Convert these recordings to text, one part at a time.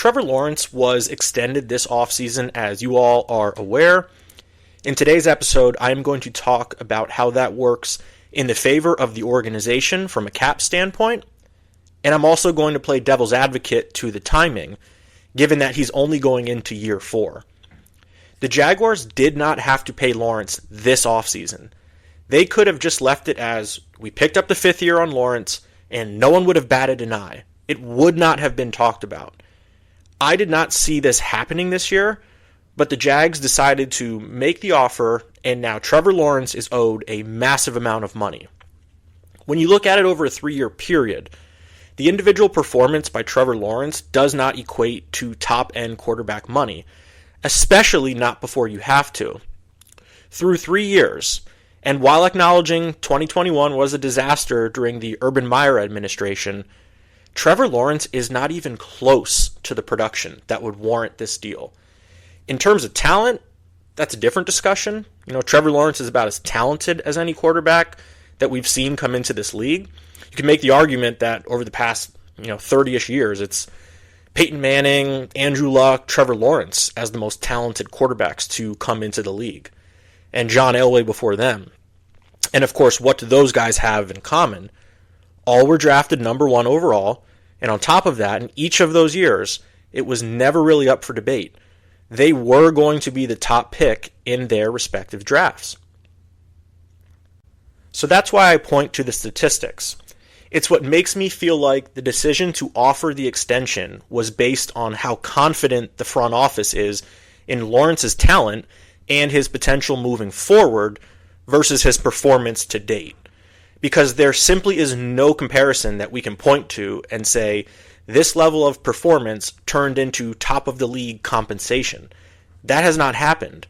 Trevor Lawrence was extended this offseason, as you all are aware. In today's episode, I am going to talk about how that works in the favor of the organization from a cap standpoint, and I'm also going to play devil's advocate to the timing, given that he's only going into year 4. The Jaguars did not have to pay Lawrence this offseason. They could have just left it as, we picked up the 5th year on Lawrence, and no one would have batted an eye. It would not have been talked about. I did not see this happening this year, but the Jags decided to make the offer, and now Trevor Lawrence is owed a massive amount of money. When you look at it over a 3-year period, the individual performance by Trevor Lawrence does not equate to top-end quarterback money, especially not before you have to. Through 3 years, and while acknowledging 2021 was a disaster during the Urban Meyer administration, Trevor Lawrence is not even close to the production that would warrant this deal. In terms of talent, that's a different discussion. Trevor Lawrence is about as talented as any quarterback that we've seen come into this league. You can make the argument that over the past 30-ish years, it's Peyton Manning, Andrew Luck, Trevor Lawrence as the most talented quarterbacks to come into the league, and John Elway before them. And of course, what do those guys have in common? All were drafted number 1 overall, and on top of that, in each of those years, it was never really up for debate. They were going to be the top pick in their respective drafts. So that's why I point to the statistics. It's what makes me feel like the decision to offer the extension was based on how confident the front office is in Lawrence's talent and his potential moving forward versus his performance to date. Because there simply is no comparison that we can point to and say, this level of performance turned into top-of-the-league compensation. That has not happened.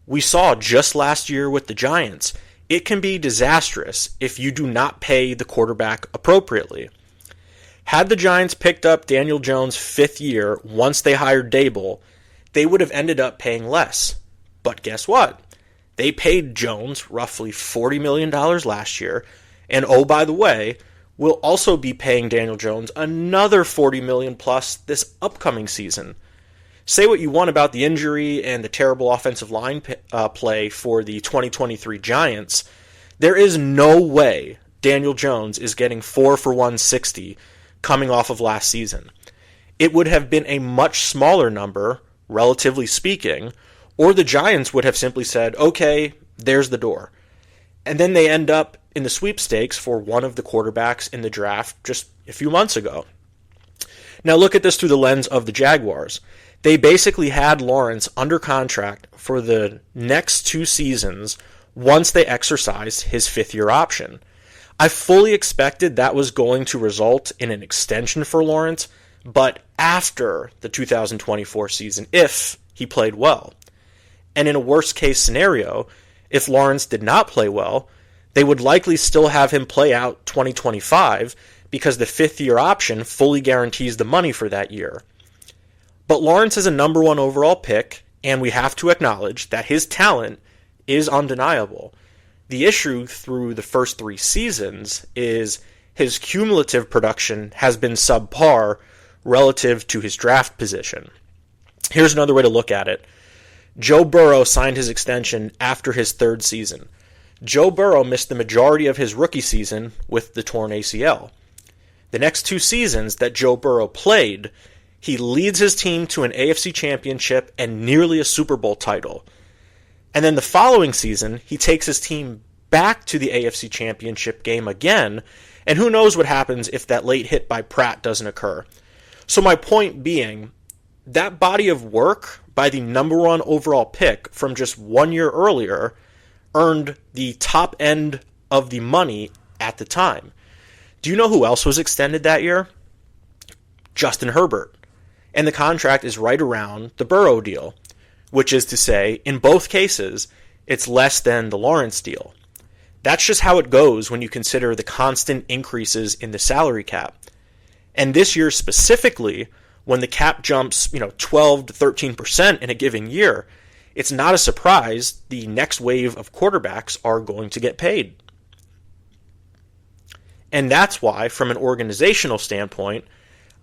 We saw just last year with the Giants, it can be disastrous if you do not pay the quarterback appropriately. Had the Giants picked up Daniel Jones' 5th year once they hired Dable, they would have ended up paying less. But guess what? They paid Jones roughly $40 million last year, and oh, by the way, we'll also be paying Daniel Jones another $40 million plus this upcoming season. Say what you want about the injury and the terrible offensive line play for the 2023 Giants, there is no way Daniel Jones is getting 4 for $160 coming off of last season. It would have been a much smaller number, relatively speaking, or the Giants would have simply said, okay, there's the door. And then they end up in the sweepstakes for one of the quarterbacks in the draft just a few months ago. Now look at this through the lens of the Jaguars. They basically had Lawrence under contract for the next 2 seasons once they exercised his 5th-year option. I fully expected that was going to result in an extension for Lawrence, but after the 2024 season, if he played well. And in a worst-case scenario, if Lawrence did not play well, they would likely still have him play out 2025 because the 5th-year option fully guarantees the money for that year. But Lawrence is a number 1 overall pick, and we have to acknowledge that his talent is undeniable. The issue through the first 3 seasons is his cumulative production has been subpar relative to his draft position. Here's another way to look at it. Joe Burrow signed his extension after his 3rd season. Joe Burrow missed the majority of his rookie season with the torn ACL. The next 2 seasons that Joe Burrow played, he leads his team to an AFC championship and nearly a Super Bowl title. And then the following season, he takes his team back to the AFC championship game again, and who knows what happens if that late hit by Pratt doesn't occur. So my point being, that body of work by the number 1 overall pick from just 1 year earlier earned the top end of the money at the time. Do you know who else was extended that year? Justin Herbert. And the contract is right around the Burrow deal, which is to say, in both cases, it's less than the Lawrence deal. That's just how it goes when you consider the constant increases in the salary cap. And this year specifically, when the cap jumps 12 to 13% in a given year, it's not a surprise the next wave of quarterbacks are going to get paid. And that's why, from an organizational standpoint,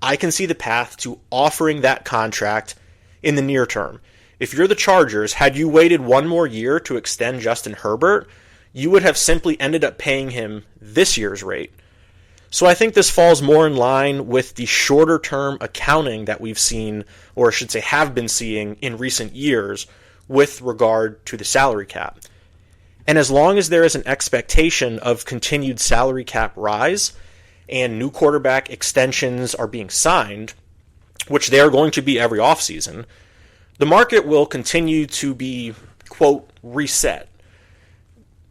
I can see the path to offering that contract in the near term. If you're the Chargers, had you waited one more year to extend Justin Herbert, you would have simply ended up paying him this year's rate. So I think this falls more in line with the shorter-term accounting that we've seen, or I should say have been seeing in recent years with regard to the salary cap. And as long as there is an expectation of continued salary cap rise and new quarterback extensions are being signed, which they are going to be every offseason, the market will continue to be, quote, reset.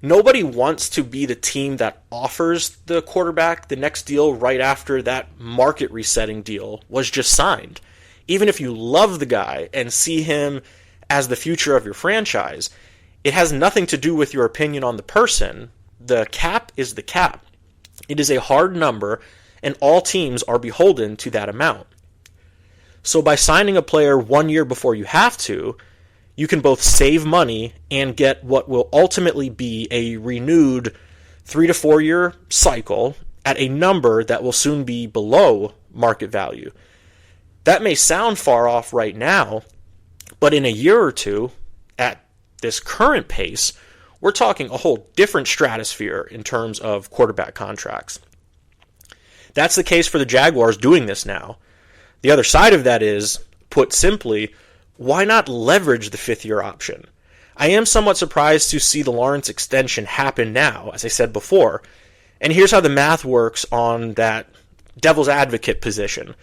Nobody wants to be the team that offers the quarterback the next deal right after that market resetting deal was just signed. Even if you love the guy and see him as the future of your franchise, it has nothing to do with your opinion on the person. The cap is the cap. It is a hard number, and all teams are beholden to that amount. So by signing a player 1 year before you have to, you can both save money and get what will ultimately be a renewed 3 to 4 year cycle at a number that will soon be below market value. That may sound far off right now, but in a year or two, at this current pace, we're talking a whole different stratosphere in terms of quarterback contracts. That's the case for the Jaguars doing this now. The other side of that is, put simply, why not leverage the fifth-year option? I am somewhat surprised to see the Lawrence extension happen now, as I said before. And here's how the math works on that devil's advocate position.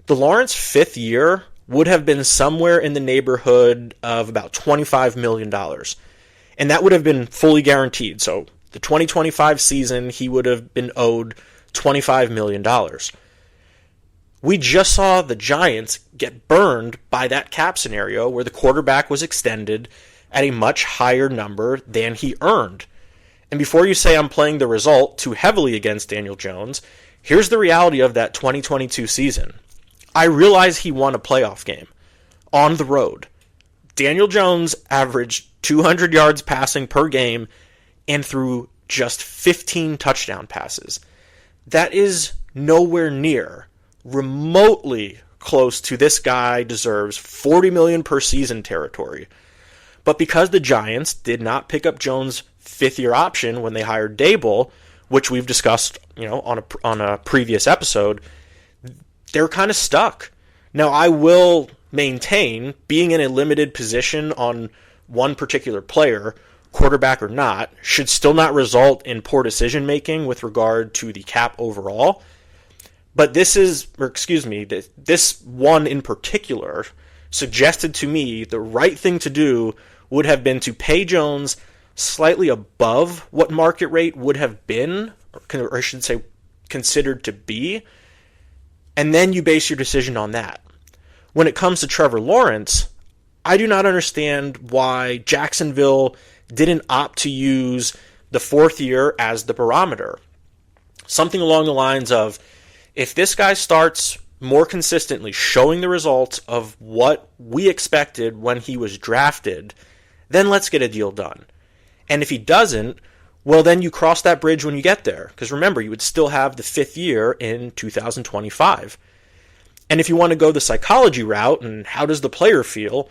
The Lawrence fifth year would have been somewhere in the neighborhood of about $25 million. And that would have been fully guaranteed. So the 2025 season, he would have been owed $25 million. We just saw the Giants get burned by that cap scenario where the quarterback was extended at a much higher number than he earned. And before you say I'm playing the result too heavily against Daniel Jones, here's the reality of that 2022 season. I realize he won a playoff game on the road. Daniel Jones averaged 200 yards passing per game and threw just 15 touchdown passes. That is nowhere near remotely close to this guy deserves $40 million per season territory. But because the Giants did not pick up Jones' fifth-year option when they hired Dable, which we've discussed, on a previous episode, they're kind of stuck. Now, I will maintain being in a limited position on one particular player, quarterback or not, should still not result in poor decision-making with regard to the cap overall. But this one in particular suggested to me the right thing to do would have been to pay Jones slightly above what market rate would have been, or I should say considered to be, and then you base your decision on that. When it comes to Trevor Lawrence, I do not understand why Jacksonville didn't opt to use the fourth year as the barometer. Something along the lines of, if this guy starts more consistently showing the results of what we expected when he was drafted, then let's get a deal done. And if he doesn't, well, then you cross that bridge when you get there. Because remember, you would still have the fifth year in 2025. And if you want to go the psychology route, and how does the player feel?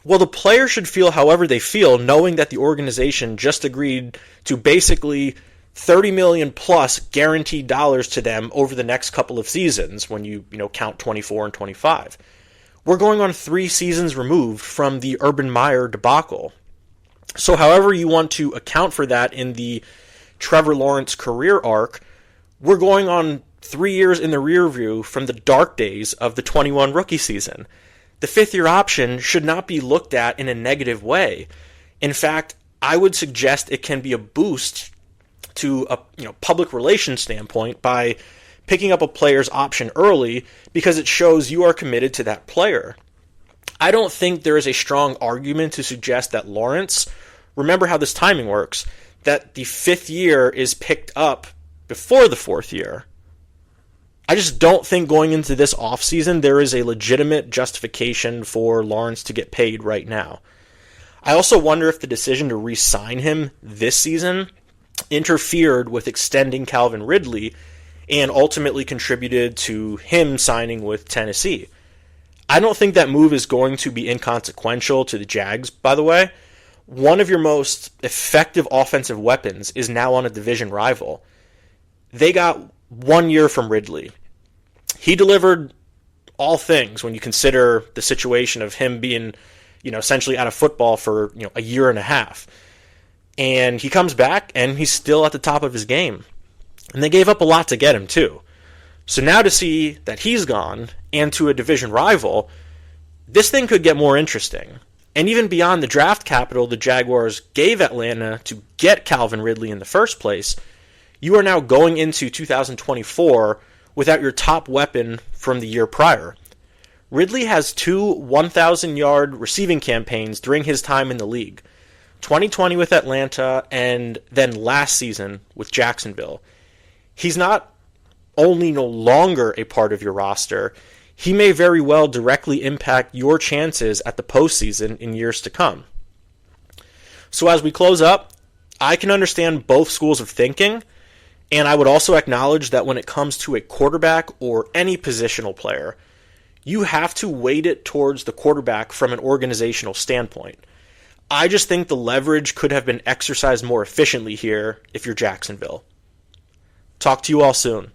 Well, the player should feel however they feel, knowing that the organization just agreed to basically $30 million plus guaranteed dollars to them over the next couple of seasons when you count 24 and 25. We're going on 3 seasons removed from the Urban Meyer debacle. So however you want to account for that in the Trevor Lawrence career arc, we're going on 3 years in the rear view from the dark days of the 21 rookie season. The fifth year option should not be looked at in a negative way. In fact, I would suggest it can be a boost to a public relations standpoint by picking up a player's option early because it shows you are committed to that player. I don't think there is a strong argument to suggest that Lawrence, remember how this timing works, that the fifth year is picked up before the fourth year. I just don't think going into this offseason there is a legitimate justification for Lawrence to get paid right now. I also wonder if the decision to re-sign him this season interfered with extending Calvin Ridley and ultimately contributed to him signing with Tennessee. I don't think that move is going to be inconsequential to the Jags, by the way. One of your most effective offensive weapons is now on a division rival. They got 1 year from Ridley. He delivered all things when you consider the situation of him being, essentially out of football for, a year and a half. And he comes back and he's still at the top of his game. And they gave up a lot to get him too. So now to see that he's gone and to a division rival, this thing could get more interesting. And even beyond the draft capital the Jaguars gave Atlanta to get Calvin Ridley in the first place, you are now going into 2024 without your top weapon from the year prior. Ridley has 2 1,000-yard receiving campaigns during his time in the league, 2020 with Atlanta and then last season with Jacksonville. He's not only no longer a part of your roster, he may very well directly impact your chances at the postseason in years to come. So as we close up, I can understand both schools of thinking, and I would also acknowledge that when it comes to a quarterback or any positional player, you have to weight it towards the quarterback from an organizational standpoint. I just think the leverage could have been exercised more efficiently here if you're Jacksonville. Talk to you all soon.